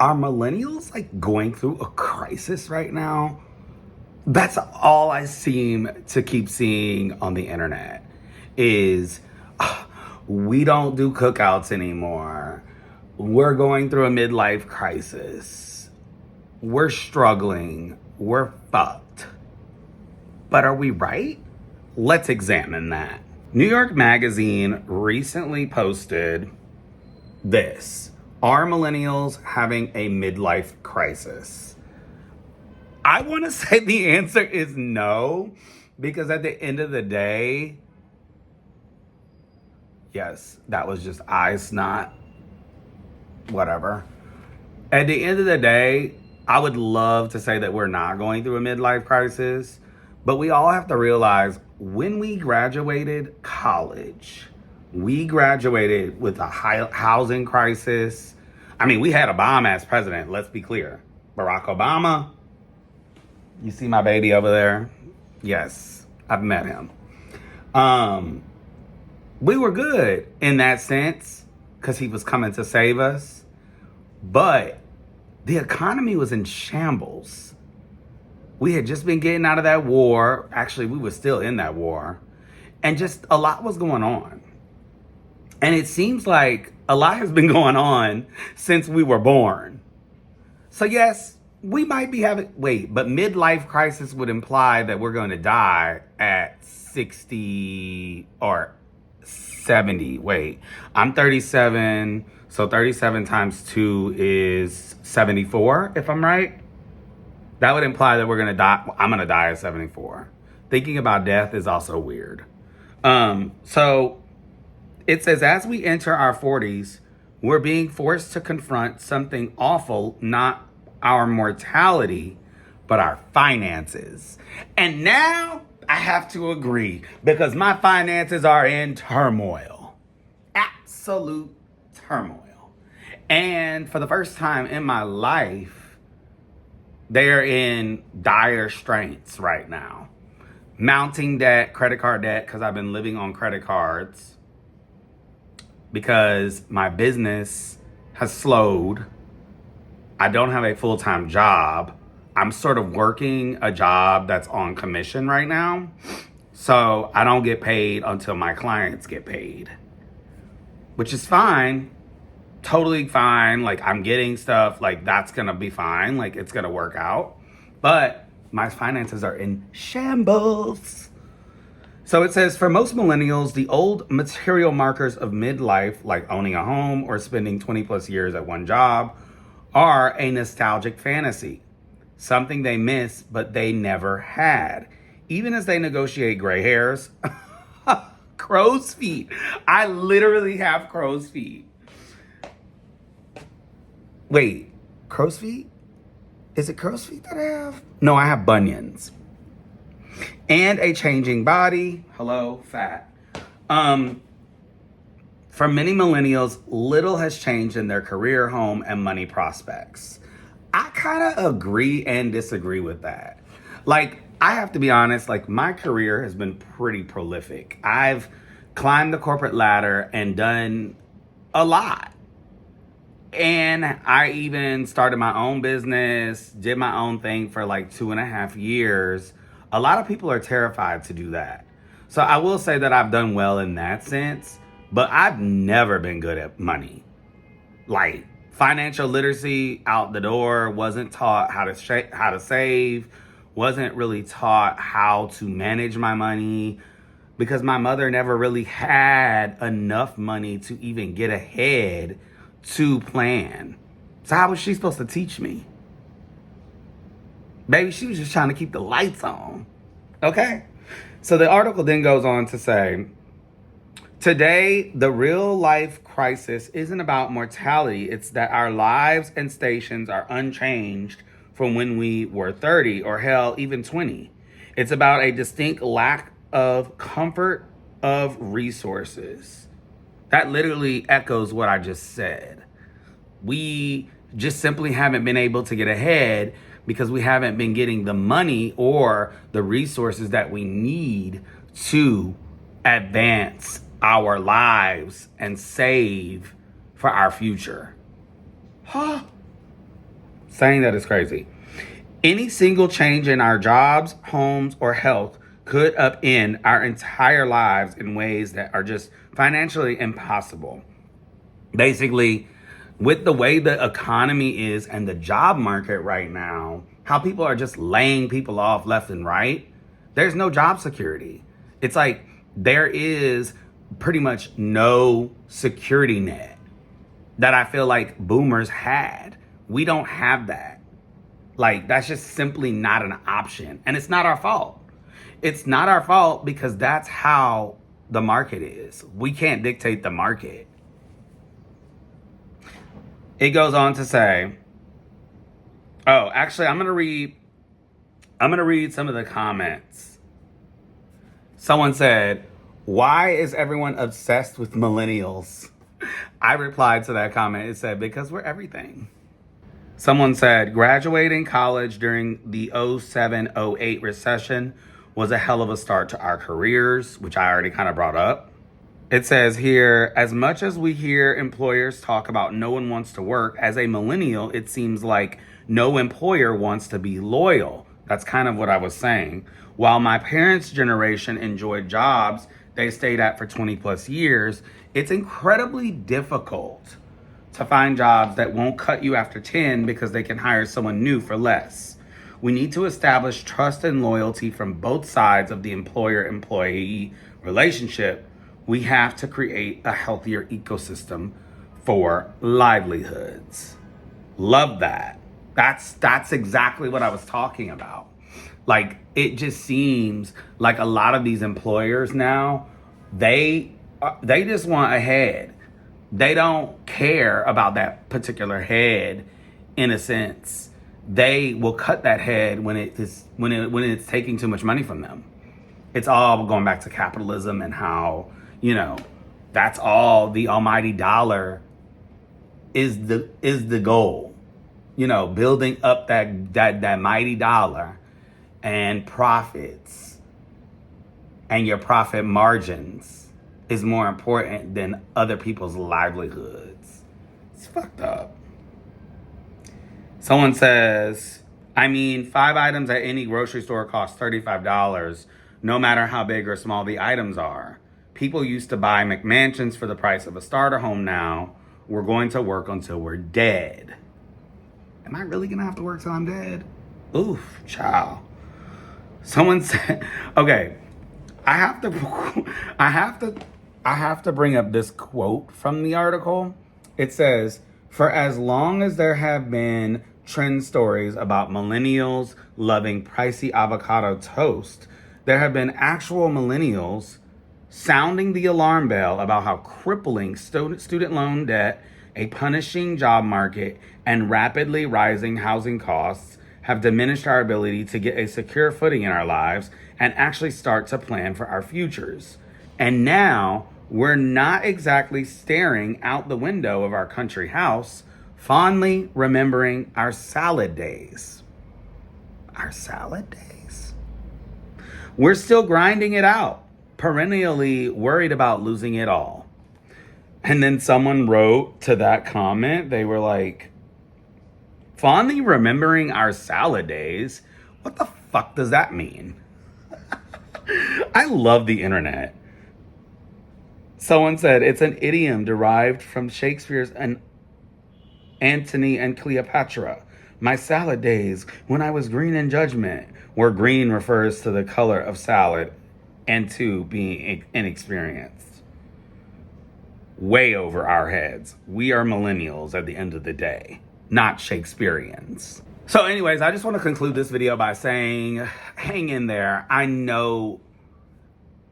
are millennials like going through a crisis right now? That's all I seem to keep seeing on the internet is we don't do cookouts anymore. We're going through a midlife crisis. We're struggling. We're fucked. But are we right? Let's examine that. New York Magazine recently posted this. Are millennials having a midlife crisis? I want to say the answer is no, because at the end of the day, yes, that was just eye snot, whatever. At the end of the day, I would love to say that we're not going through a midlife crisis, but we all have to realize when we graduated college, we graduated with a high housing crisis. I mean, we had a bomb ass president, let's be clear. Barack Obama. You see my baby over there? Yes, I've met him. We were good in that sense because he was coming to save us. But the economy was in shambles. We had just been getting out of that war. Actually, we were still in that war. And just a lot was going on. And it seems like a lot has been going on since we were born. So yes, we might be having, but midlife crisis would imply that we're going to die at 60 or 70. Wait, I'm 37. So 37 times 2 is 74, if I'm right. That would imply that we're going to die. I'm going to die at 74. Thinking about death is also weird. So it says, as we enter our 40s, we're being forced to confront something awful, not our mortality, but our finances. And now I have to agree because my finances are in turmoil. Absolute turmoil. And for the first time in my life, they're in dire straits right now. Mounting debt, credit card debt, because I've been living on credit cards because my business has slowed. I don't have a full-time job. I'm sort of working a job that's on commission right now. So I don't get paid until my clients get paid, which is fine. Totally fine. Like I'm getting stuff, like that's gonna be fine. Like it's gonna work out. But my finances are in shambles. So it says, for most millennials, the old material markers of midlife, like owning a home or spending 20 plus years at one job, are a nostalgic fantasy. Something they miss, but they never had. Even as they negotiate gray hairs. Crow's feet. I literally have crow's feet. Wait, crow's feet? Is it crow's feet that I have? No, I have bunions. And a changing body. Hello, fat. For many millennials, little has changed in their career, home, and money prospects. I kind of agree and disagree with that. Like, I have to be honest, like my career has been pretty prolific. I've climbed the corporate ladder and done a lot. And I even started my own business, did my own thing for like 2.5 years. A lot of people are terrified to do that. So I will say that I've done well in that sense, but I've never been good at money. Like financial literacy out the door, wasn't taught how to save, wasn't really taught how to manage my money because my mother never really had enough money to even get ahead to plan. So how was she supposed to teach me? Baby, she was just trying to keep the lights on. Okay? So the article then goes on to say, today, the real life crisis isn't about mortality. It's that our lives and stations are unchanged from when we were 30 or hell, even 20. It's about a distinct lack of comfort of resources. That literally echoes what I just said. We just simply haven't been able to get ahead because we haven't been getting the money or the resources that we need to advance our lives and save for our future. Huh? Saying that is crazy. Any single change in our jobs, homes, or health could upend our entire lives in ways that are just financially impossible. Basically, with the way the economy is and the job market right now, how people are just laying people off left and right, there's no job security. It's like there is pretty much no security net that I feel like boomers had. We don't have that. Like, that's just simply not an option. And it's not our fault. It's not our fault because that's how the market is. We can't dictate the market. It goes on to say, oh, actually, I'm gonna read some of the comments. Someone said, why is everyone obsessed with millennials? I replied to that comment. It said, because we're everything. Someone said, graduating college during the 07-08 recession was a hell of a start to our careers, which I already kind of brought up. It says here, as much as we hear employers talk about no one wants to work, as a millennial, it seems like no employer wants to be loyal. That's kind of what I was saying. While my parents' generation enjoyed jobs they stayed at for 20 plus years, it's incredibly difficult to find jobs that won't cut you after 10 because they can hire someone new for less. We need to establish trust and loyalty from both sides of the employer-employee relationship. We have to create a healthier ecosystem for livelihoods. Love that. That's exactly what I was talking about. Like, it just seems like a lot of these employers now, they just want a head. They don't care about that particular head. In a sense, they will cut that head when it's taking too much money from them. It's all going back to capitalism and how, that's all the almighty dollar is the goal. Building up that mighty dollar and profits and your profit margins is more important than other people's livelihoods. It's fucked up. Someone says, 5 items at any grocery store cost $35, no matter how big or small the items are. People used to buy McMansions for the price of a starter home now. We're going to work until we're dead. Am I really gonna have to work till I'm dead? Oof, child. Someone said, okay, I have to bring up this quote from the article. It says, for as long as there have been trend stories about millennials loving pricey avocado toast, there have been actual millennials sounding the alarm bell about how crippling student loan debt, a punishing job market, and rapidly rising housing costs have diminished our ability to get a secure footing in our lives and actually start to plan for our futures. And now we're not exactly staring out the window of our country house, fondly remembering our salad days. Our salad days? We're still grinding it out, perennially worried about losing it all. And then someone wrote to that comment, they were like, fondly remembering our salad days? What the fuck does that mean? I love the internet. Someone said it's an idiom derived from Shakespeare's Antony and Cleopatra. My salad days when I was green in judgment, where green refers to the color of salad and to being inexperienced. Way over our heads. We are millennials at the end of the day, not Shakespeareans. So anyways, I just want to conclude this video by saying, hang in there. I know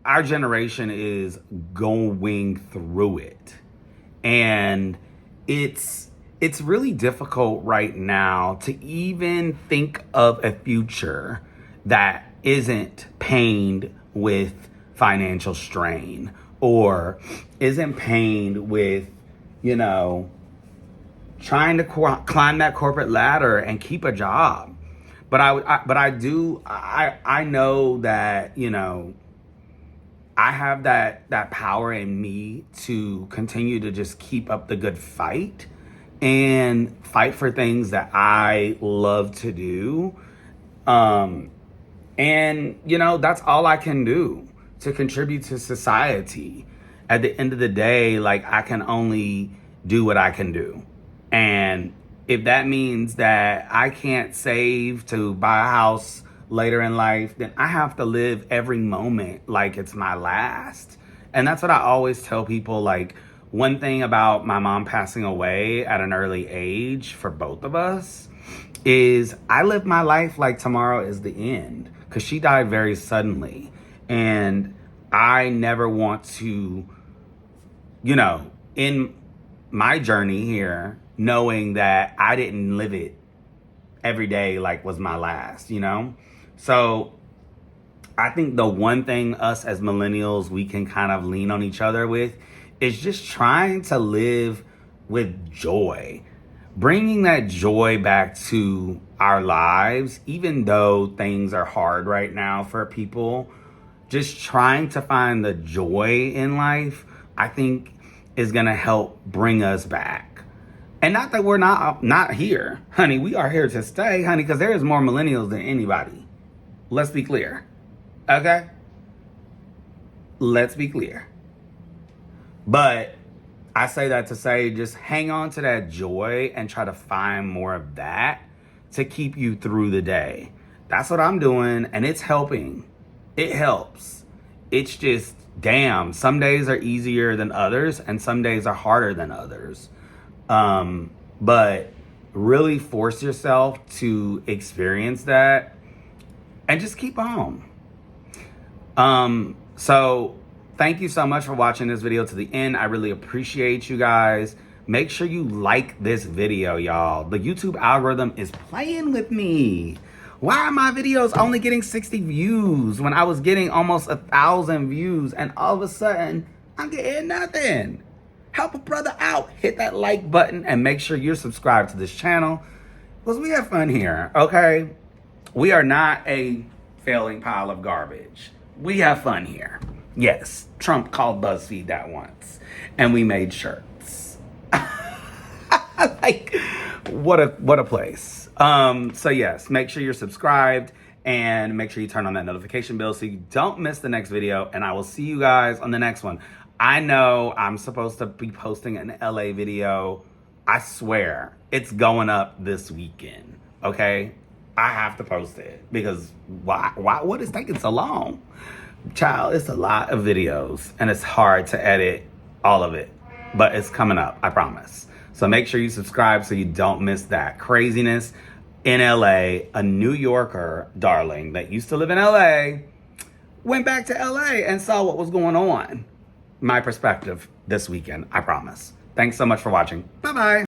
our generation is going through it. And it's really difficult right now to even think of a future that isn't pained with financial strain or isn't pained with, trying to climb that corporate ladder and keep a job. But I know that, I have that power in me to continue to just keep up the good fight and fight for things that I love to do. And, you know, that's all I can do to contribute to society. At the end of the day, like, I can only do what I can do. And if that means that I can't save to buy a house later in life, then I have to live every moment like it's my last. And that's what I always tell people. Like, one thing about my mom passing away at an early age for both of us is I live my life like tomorrow is the end, because she died very suddenly. And I never want to, you know, in my journey here, knowing that I didn't live it every day like was my last, you know? So I think the one thing us as millennials, we can kind of lean on each other with is just trying to live with joy. Bringing that joy back to our lives, even though things are hard right now for people, just trying to find the joy in life, I think is gonna help bring us back. And not that we're not here, honey. We are here to stay, honey, because there is more millennials than anybody. Let's be clear, okay? Let's be clear. But I say that to say, just hang on to that joy and try to find more of that to keep you through the day. That's what I'm doing, and it's helping. It helps. It's just, damn, some days are easier than others, and some days are harder than others. But really force yourself to experience that and just keep on. So thank you so much for watching this video to the end. I really appreciate you guys. Make sure you like this video, y'all. The YouTube algorithm is playing with me. Why are my videos only getting 60 views when I was getting almost 1,000 views, and all of a sudden I'm getting nothing? Help a brother out. Hit that like button and make sure you're subscribed to this channel, because we have fun here, okay? We are not a failing pile of garbage. We have fun here. Yes, Trump called BuzzFeed that once, and we made shirts. Like, what a place. So yes, make sure you're subscribed and make sure you turn on that notification bell so you don't miss the next video, and I will see you guys on the next one. I know I'm supposed to be posting an LA video. I swear it's going up this weekend, okay? I have to post it because what is taking so long? Child, it's a lot of videos and it's hard to edit all of it, but it's coming up, I promise. So make sure you subscribe so you don't miss that craziness in LA. A New Yorker, darling, that used to live in LA, went back to LA and saw what was going on. My perspective this weekend, I promise. Thanks so much for watching. Bye-bye.